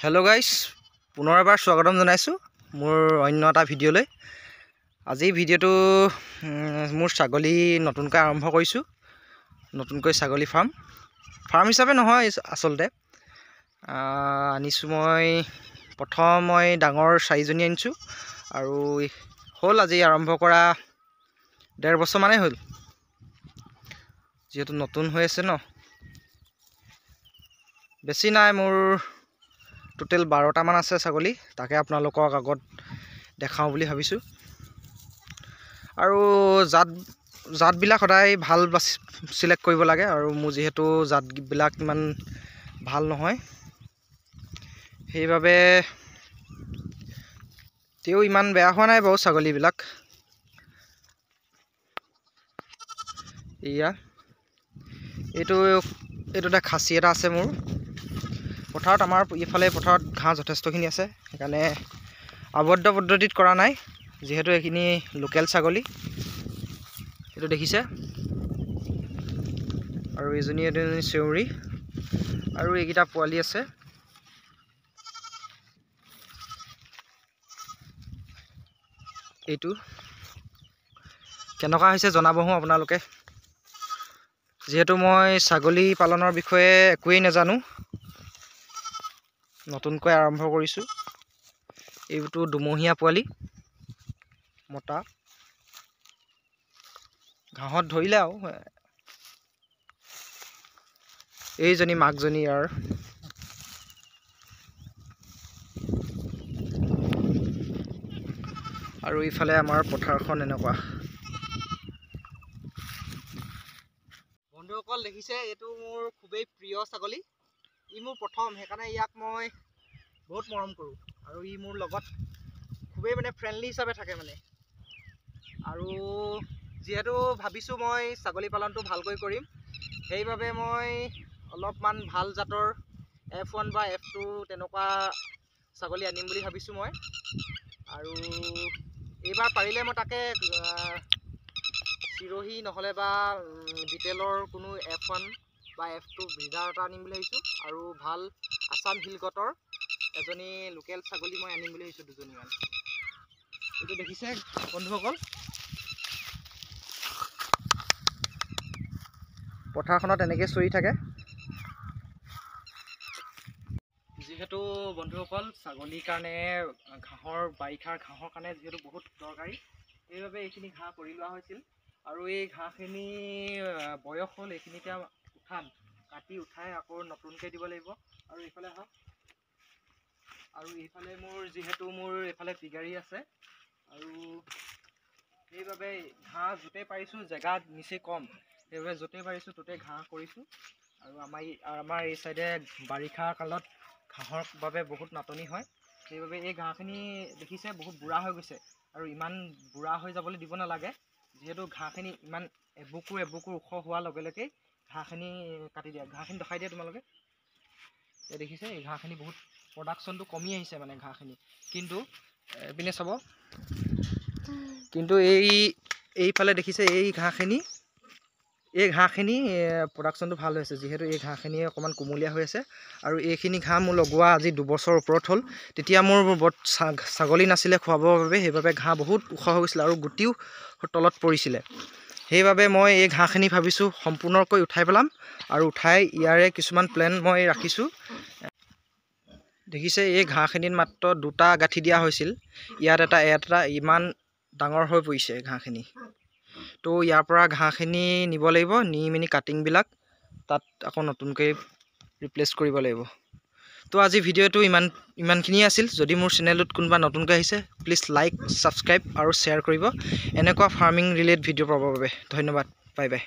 Hello guys पुनर एबार स्वागतम जनाइछु मोर अन्य एटा भिडिओলৈ। আজি ভিডিওটো मोर ছাগলী নতুনকৈ আৰম্ভ কৰিছো। নতুনকৈ ছাগলী ফাৰ্ম হিচাপে নহয় আসলতে আনিছো মই প্ৰথম মই ডাঙৰ 4 জনী আনিছো আৰু হল আজি আৰম্ভ কৰা 1.5 বছৰ মানে হল যেহেতু নতুন হৈ আছে ন। বেছি নাই মোর টোটাল 12টা মান আছে ছাগলী, তাকে আপোনালোকক আগত দেখাও বুলি ভাবিছো। আৰু জাত বিলাক সদায় ভাল সিলেক্ট কৰিব লাগে আৰু মু যেহেতু জাত বিলাক ইমান ভাল নহয় সেইভাবে তেও ইমান বেয়া হোৱা নাই বহু ছাগলী বিলাক। ইয়া এটা খাসী এটা আছে মোৰ পথাৰত। আমাৰ ইফালে পথাৰত ঘাঁহ যথেষ্টখিনি আছে, সেইকাৰণে আবদ্ধ পদ্ধতিত কৰা নাই যেহেতু এখিনি লোকেল ছাগলী। এটো দেখিছে আৰু এজনী চেউৰী আৰু এইকিটা পোৱালি আছে। এইটো কেনেকুৱা হৈছে জনাবহু আপোনালোকে, যেহেতু মই ছাগলী পালনৰ বিষয়ে একোৱেই নাজানো, নতুনকৈ আৰম্ভ কৰিছো। এইটো দুমহীয়া পোৱালি মতা ঘাঁহত ধৰিলে আৰু এইজনী মাকজনী ইয়াৰ। আৰু ইফালে আমাৰ পথাৰখন এনেকুৱা। বন্ধুসকল দেখিছে এইটো মোৰ খুবেই প্ৰিয় ছাগলী। ই মোৰ প্ৰথম, সেইকাৰণে ইয়াক মই বহুত মৰম কৰোঁ আৰু ই মোৰ লগত খুবেই মানে ফ্ৰেণ্ডলি হিচাপে থাকে মানে। আৰু যেহেতু ভাবিছো মই ছাগলী পালনটো ভালকৈ কৰিম, সেইভাবে মই অলপমান ভাল জাতৰ F1 বা F2 তেনেকুৱা ছাগলী আনিম বুলি ভাবিছো মই। আৰু এইবাৰ পাৰিলে মই তাকে চিৰহি নহলে বা বিটেলৰ কোনো F1 বা F2 ব্ৰিডাৰ এটা আনিম বুলি ভাবিছো আৰু ভাল আসাম হিলগটৰ এজনী লোকেল ছাগলী মই আনিম বুলি ভাবিছো 2 জনী মান। এইটো দেখিছে বন্ধুসকল পথাৰখনত এনেকৈ চৰি থাকে। যেহেতু বন্ধুসকল ছাগলীৰ কাৰণে ঘাঁহৰ বাৰিষাৰ ঘাঁহৰ কাৰণে যেহেতু বহুত দৰকাৰী, সেইবাবে এইখিনি ঘাঁহ কৰি লোৱা হৈছিল। আৰু এই ঘাঁহখিনি বয়স হ'ল, এইখিনি এতিয়া উঠাম, কাটি উঠাই আকৌ নতুনকৈ দিব লাগিব। আৰু এইফালে আহক, আৰু এইফালে যিহেতু মোৰ এইফালে পিগাৰী আছে আৰু সেইবাবে ঘাঁহ য'তে পাৰিছো, জেগা নিচেই কম, সেইবাবে য'তে পাৰিছো ত'তে ঘাঁহ কৰিছো। আৰু আমাৰ এই চাইডে বাৰিষা কালত ঘাঁহৰ বাবে বহুত নাটনি হয়, সেইবাবে এই ঘাঁহখিনি দেখিছে বহুত বুঢ়া হৈ গৈছে আৰু ইমান বুঢ়া হৈ যাবলৈ দিব নালাগে। যেহেতু ঘাঁহখিনি ইমান এবুকুৰ ওখ হোৱাৰ লগে লগে ঘাঁহখিনি কাটি দিয়া। ঘাঁহখিনি দেখাই দিয়া তোমালোকে। এই দেখিছে এই ঘাঁহখিনি বহুত প্ৰডাকশ্যনটো কমি আহিছে মানে ঘাঁহখিনি, কিন্তু এইপিনে চাব, কিন্তু এইফালে দেখিছে এই ঘাঁহখিনি প্ৰডাকশ্যনটো ভাল হৈছে, যিহেতু এই ঘাঁহখিনি অকণমান কুমলীয়া হৈ আছে। আৰু এইখিনি ঘাঁহ মোৰ লগোৱা আজি 2 বছৰ ওপৰত হ'ল। তেতিয়া মোৰ ছাগলী নাছিলে খুৱাবৰ বাবে, সেইবাবে ঘাঁহ বহুত ওখ হৈ গৈছিলে আৰু গুটিও তলত পৰিছিলে। সেইবাবে মই এই ঘাঁহখিনি ভাবিছোঁ সম্পূৰ্ণকৈ উঠাই পেলাম আৰু উঠাই ইয়াৰে কিছুমান প্লেন মই ৰাখিছোঁ। দেখিছে এই ঘাঁহখিনিত মাত্ৰ 2টা গাঁঠি দিয়া হৈছিল, ইয়াত এটা ইমান ডাঙৰ হৈ পৰিছে ঘাঁহখিনি। তো ইয়াৰ পৰা ঘাঁহখিনি নিব লাগিব, নি মেলি কাটিংবিলাক তাত আকৌ নতুনকৈ ৰিপ্লেচ কৰিব লাগিব। তো আজি ভিডিঅ'টো ইমানখিনিয়ে আছিল। যদি মোৰ চেনেলটোত কোনোবা নতুনকৈ আহিছে প্লিজ লাইক, ছাবস্ক্ৰাইব আৰু শ্বেয়াৰ কৰিব এনেকুৱা ফাৰ্মিং ৰিলেটেড ভিডিঅ' পাবৰ বাবে। ধন্যবাদ, বাই বাই।